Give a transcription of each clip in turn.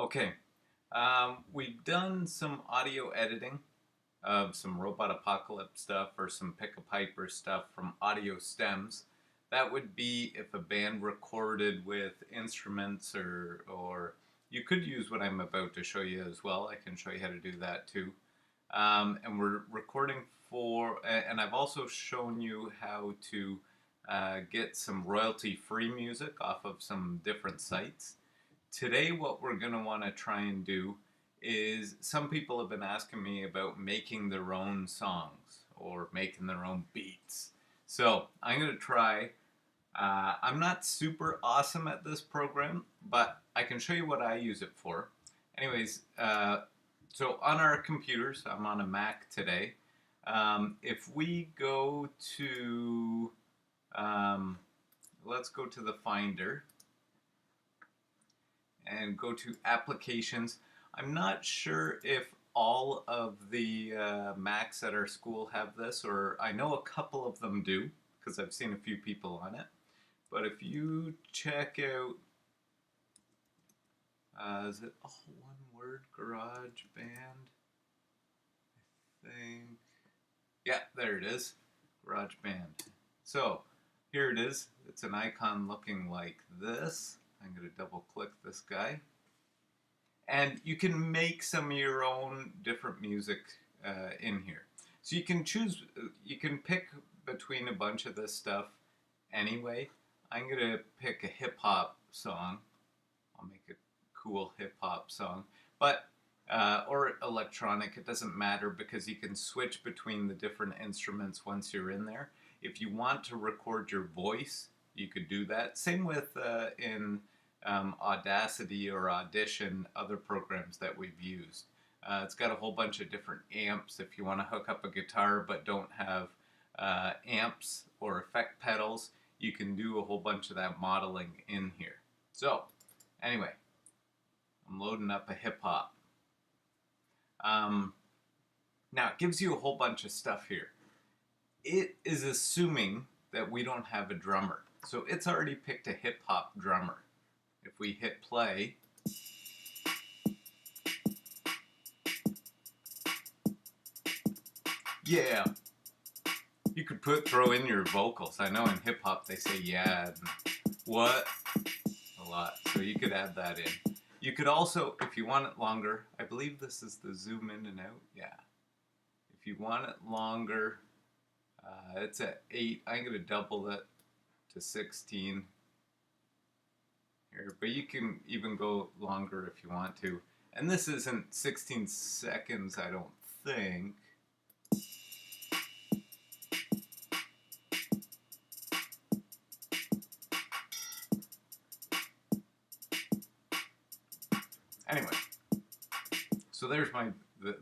Okay, we've done some audio editing of some Robot Apocalypse stuff or some Pick a Piper stuff from audio stems. That would be if a band recorded with instruments or you could use what I'm about to show you as well. I can show you how to do that too. And we're recording and I've also shown you how to get some royalty-free music off of some different sites. Today what we're going to want to try and do is, some people have been asking me about making their own songs or making their own beats. So I'm going to try. I'm not super awesome at this program, but I can show you what I use it for. Anyways, so on our computers, I'm on a Mac today. If we go to, let's go to the Finder and go to Applications. I'm not sure if all of the Macs at our school have this, or I know a couple of them do, because I've seen a few people on it. But if you check out, is it all one word, Garageband? I think, yeah, there it is, Garageband. So here it is. It's an icon looking like this. I'm going to double click this guy. And you can make some of your own different music in here. So you can choose, you can pick between a bunch of this stuff anyway. I'm going to pick a hip hop song. I'll make a cool hip hop song. But, or electronic, it doesn't matter because you can switch between the different instruments once you're in there. If you want to record your voice, you could do that. Same with in Audacity or Audition, other programs that we've used. It's got a whole bunch of different amps if you want to hook up a guitar but don't have amps or effect pedals. You can do a whole bunch of that modeling in here. So anyway, I'm loading up a hip hop. Now it gives you a whole bunch of stuff here. It is assuming that we don't have a drummer. So it's already picked a hip hop drummer. If we hit play, yeah, you could throw in your vocals. I know in hip hop they say yeah and what a lot, so you could add that in. You could also, if you want it longer, I believe this is the zoom in and out, yeah. If you want it longer, it's at 8. I'm going to double it to 16. Here, but you can even go longer if you want to. And this isn't 16 seconds, I don't think. Anyway, so there's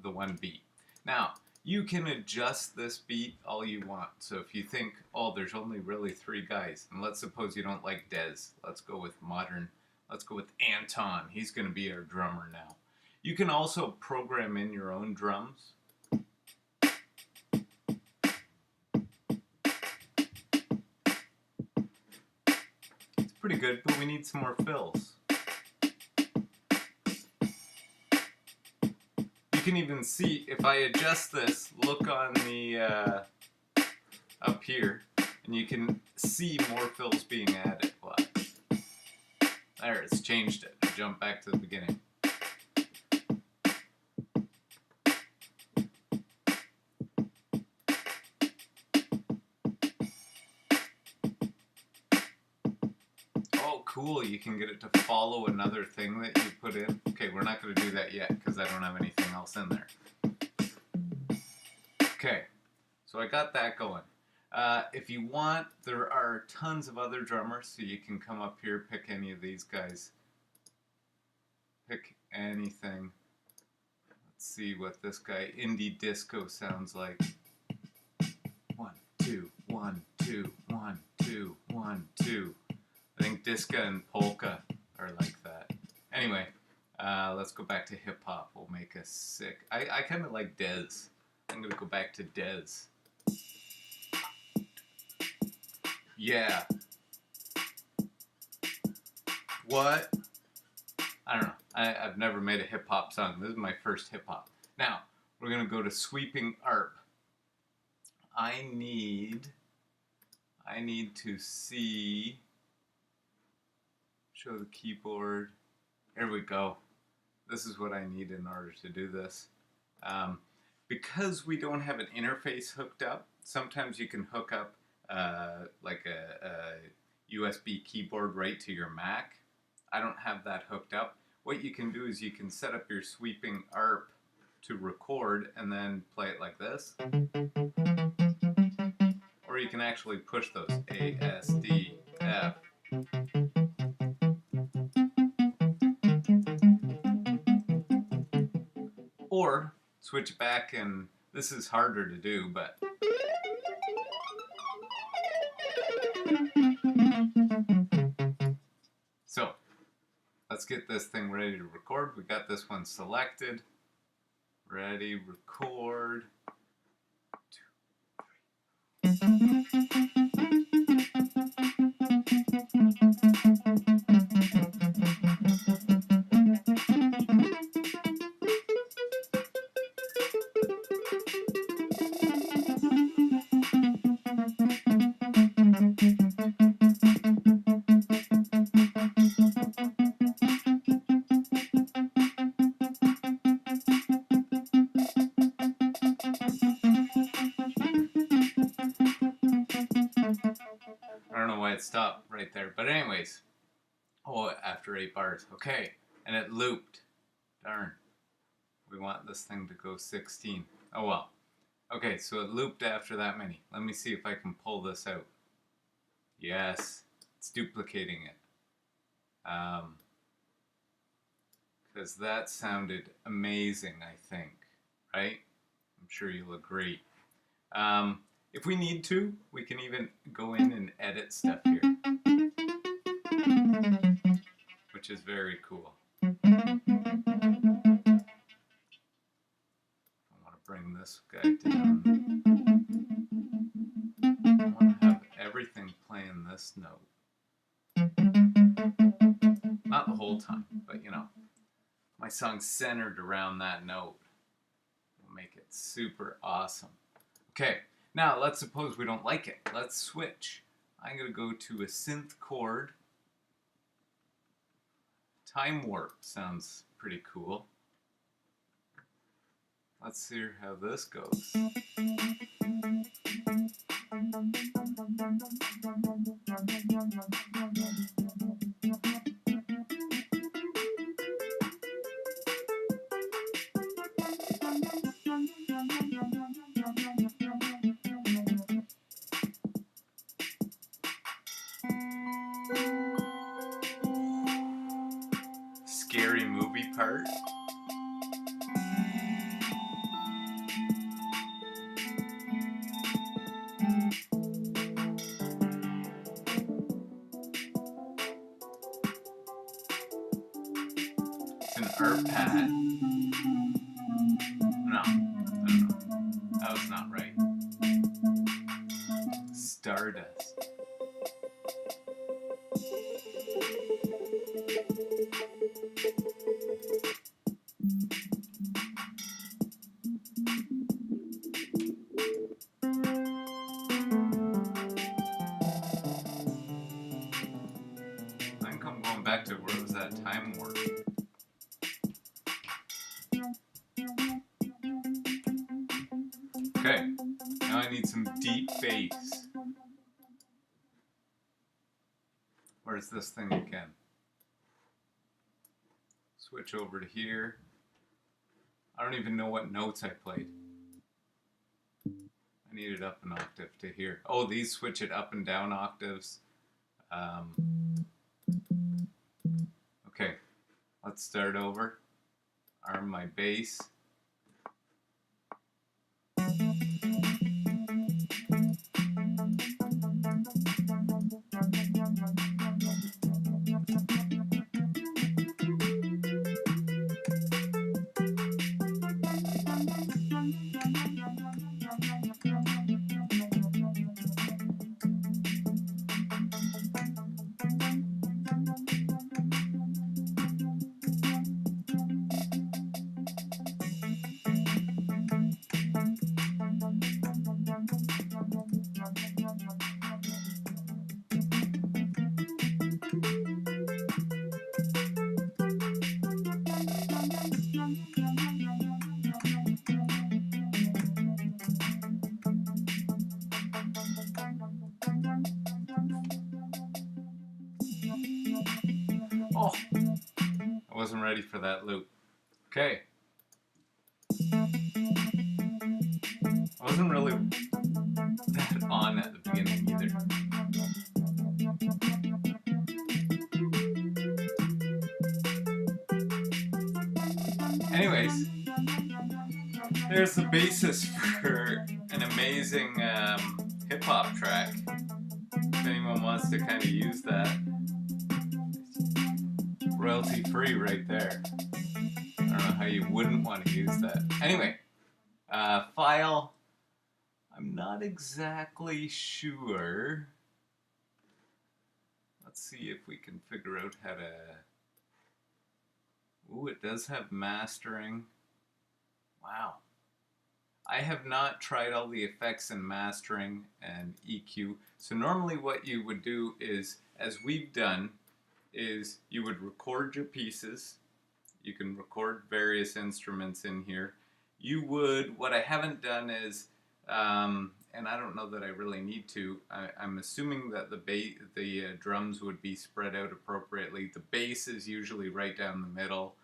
the one beat. Now, you can adjust this beat all you want. So if you think, oh, there's only really 3 guys, and let's suppose you don't like Dez. Let's go with modern. Let's go with Anton. He's going to be our drummer now. You can also program in your own drums. It's pretty good, but we need some more fills. You can even see, if I adjust this, look on the, up here, and you can see more fills being added. Watch. There, it's changed it. Jump back to the beginning. Oh, cool. You can get it to follow another thing that you put in. Okay, we're not going to do that yet because I don't have anything else in there. Okay, so I got that going. If you want, there are tons of other drummers, so you can come up here, pick any of these guys. Pick anything. Let's see what this guy, indie disco, sounds like. 1, 2, 1, 2, 1, 2, 1, 2. I think disco and polka are like that. Anyway, let's go back to hip hop. We'll make a sick. I kind of like Dez. I'm gonna go back to Dez. Yeah. What? I don't know. I've never made a hip hop song. This is my first hip hop. Now, we're going to go to sweeping arp. I need to see, show the keyboard. Here we go. This is what I need in order to do this. Because we don't have an interface hooked up, sometimes you can hook up like a USB keyboard right to your Mac. I don't have that hooked up. What you can do is you can set up your sweeping arp to record and then play it like this. Or you can actually push those A, S, D, F. Or switch back, and this is harder to do, but so let's get this thing ready to record. We got this one selected. Ready, record. 2, 3. I don't know why it stopped right there, but anyways. Oh, after 8 bars. Okay, and it looped. Darn. We want this thing to go 16. Oh well. Okay, so it looped after that many. Let me see if I can pull this out. Yes, it's duplicating it. Because that sounded amazing, I think. Right? I'm sure you'll agree. If we need to, we can even go in and edit stuff here, which is very cool. I want to bring this guy down. I want to have everything playing this note. Not the whole time, but you know, my song's centered around that note. We'll make it super awesome. Okay. Now, let's suppose we don't like it. Let's switch. I'm going to go to a synth chord. Time warp sounds pretty cool. Let's see how this goes. Scary movie part. It's an arp pad. No, that was not right. Stardust. I think I'm going back to where it was that time warp. Okay, now I need some deep bass. Where's this thing again? Switch over to here. I don't even know what notes I played. I need it up an octave to here. Oh, these switch it up and down octaves. Okay, let's start over. Arm my bass. Oh, I wasn't ready for that loop. Okay. I wasn't really that on at the beginning either. Anyways, there's the basis for an amazing hip-hop track. If anyone wants to kind of use that, royalty free right there. I don't know how you wouldn't want to use that. Anyway, file, I'm not exactly sure. Let's see if we can figure out how to... Ooh, it does have mastering. Wow. I have not tried all the effects and mastering and EQ. So normally what you would do is, as we've done, is you would record your pieces. You can record various instruments in here. You would, what I haven't done is, and I don't know that I really need to, I'm assuming that the drums would be spread out appropriately. The bass is usually right down the middle.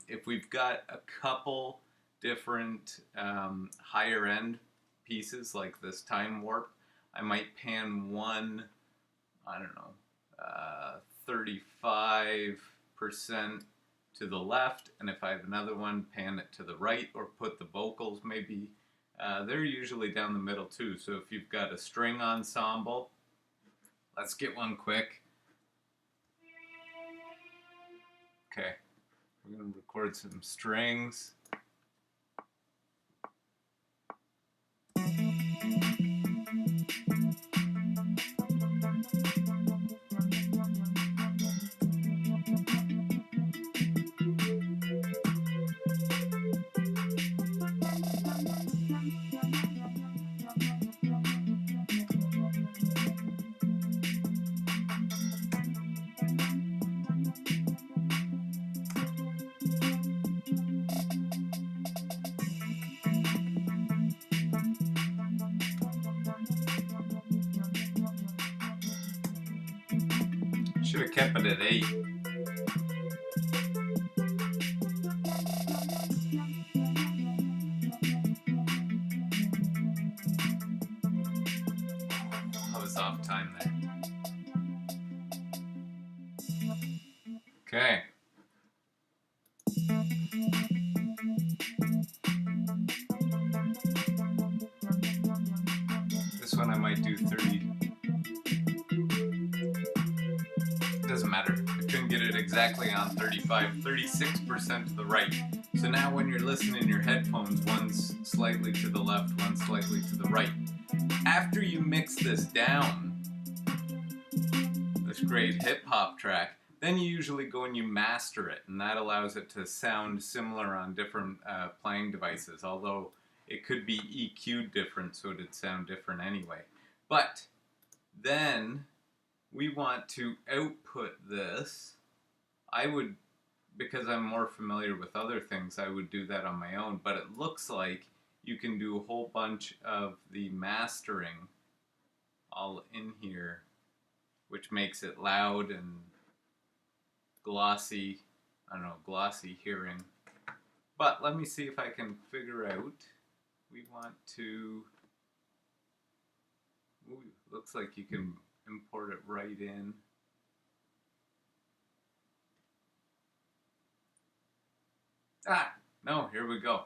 If we've got a couple different higher end pieces like this Time Warp, I might pan one, I don't know, 35% to the left, and if I have another one, pan it to the right, or put the vocals maybe, they're usually down the middle too. So if you've got a string ensemble, let's get one quick. Okay, we're going to record some strings. Should have kept it at 8. I was off time there. Okay. This one I might do 30. Doesn't matter. I couldn't get it exactly on 35. 36% to the right. So now when you're listening in your headphones, one's slightly to the left, one's slightly to the right. After you mix this down, this great hip-hop track, then you usually go and you master it, and that allows it to sound similar on different playing devices, although it could be EQ'd different, so it'd sound different anyway. But then we want to output this. I would, because I'm more familiar with other things, I would do that on my own, but it looks like you can do a whole bunch of the mastering all in here, which makes it loud and glossy, I don't know, glossy hearing. But let me see if I can figure out, we want to, ooh, looks like you can import it right in. Ah, no, here we go.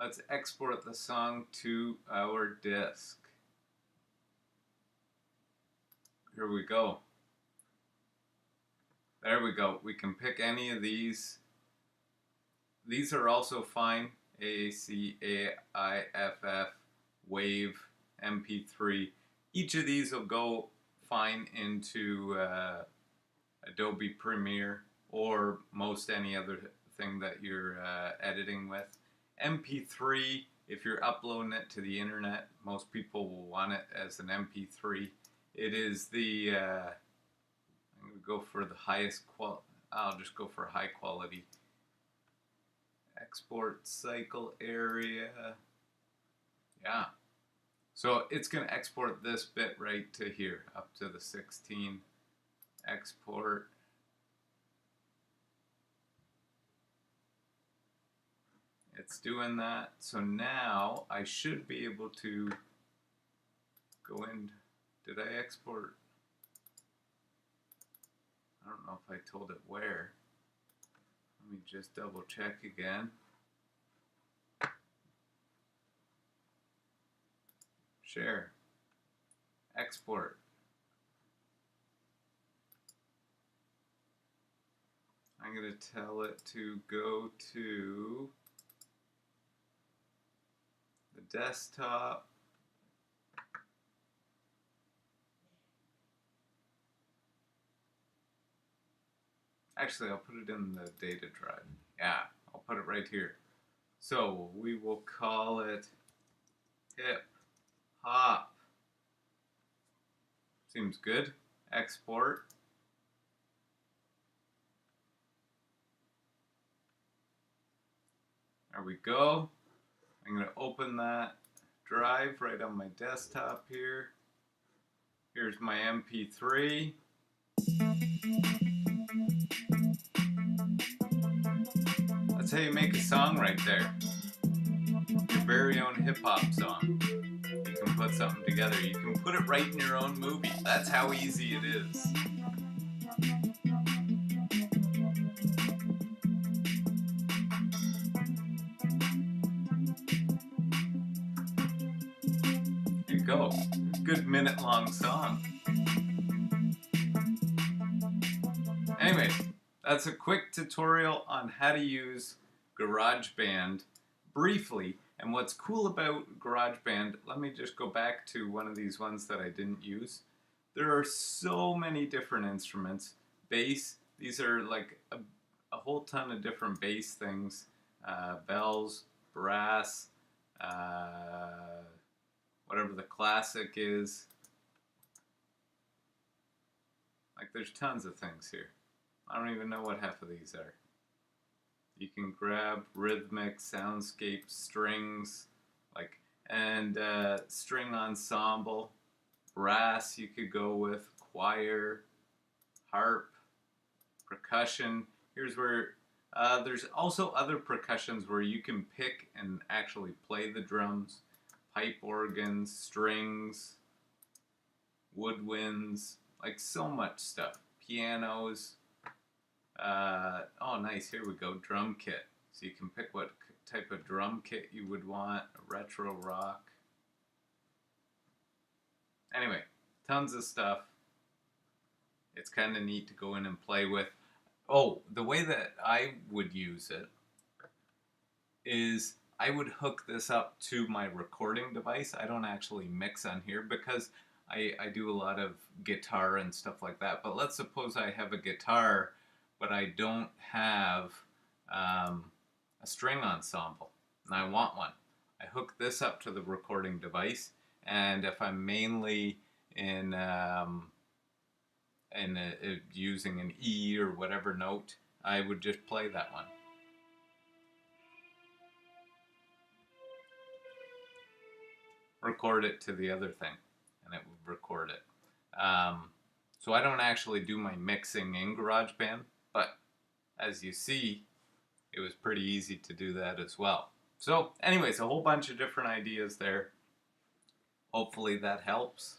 Let's export the song to our disk. Here we go. There we go. We can pick any of these. These are also fine. AAC, AIFF, WAVE, MP3. Each of these will go fine into Adobe Premiere or most any other thing that you're editing with. MP3, if you're uploading it to the internet, most people will want it as an MP3. It is the, I'm going to go for the highest quality, I'll just go for high quality. Export cycle area, yeah. So it's going to export this bit right to here, up to the 16. Export. it's doing that. So now I should be able to go in. Did I export? I don't know if I told it where. Let me just double check again. Share. Export. I'm going to tell it to go to the desktop. Actually, I'll put it in the data drive. Yeah, I'll put it right here. So we will call it hip hop. Seems good. Export. There we go. I'm going to open that drive right on my desktop here. Here's my MP3. That's how you make a song right there. Your very own hip-hop song. You can put something together. You can put it right in your own movie. That's how easy it is. There you go. Good minute-long song. Anyways, that's a quick tutorial on how to use Garageband briefly. And what's cool about Garageband, let me just go back to one of these ones that I didn't use. There are so many different instruments. Bass, these are like a whole ton of different bass things. Bells, brass, whatever the classic is. Like there's tons of things here. I don't even know what half of these are. You can grab rhythmic, soundscape, strings, and string ensemble. Brass you could go with, choir, harp, percussion. Here's where, there's also other percussions where you can pick and actually play the drums. Pipe organs, strings, woodwinds, like so much stuff. Pianos. Oh nice, here we go, drum kit. So you can pick what type of drum kit you would want, retro rock. Anyway, tons of stuff. It's kind of neat to go in and play with. Oh, the way that I would use it is I would hook this up to my recording device. I don't actually mix on here because I do a lot of guitar and stuff like that. But let's suppose I have a guitar but I don't have a string ensemble, and I want one. I hook this up to the recording device, and if I'm mainly in using an E or whatever note, I would just play that one. Record it to the other thing, and it would record it. So I don't actually do my mixing in GarageBand, but as you see, it was pretty easy to do that as well. So anyways, a whole bunch of different ideas there. Hopefully that helps.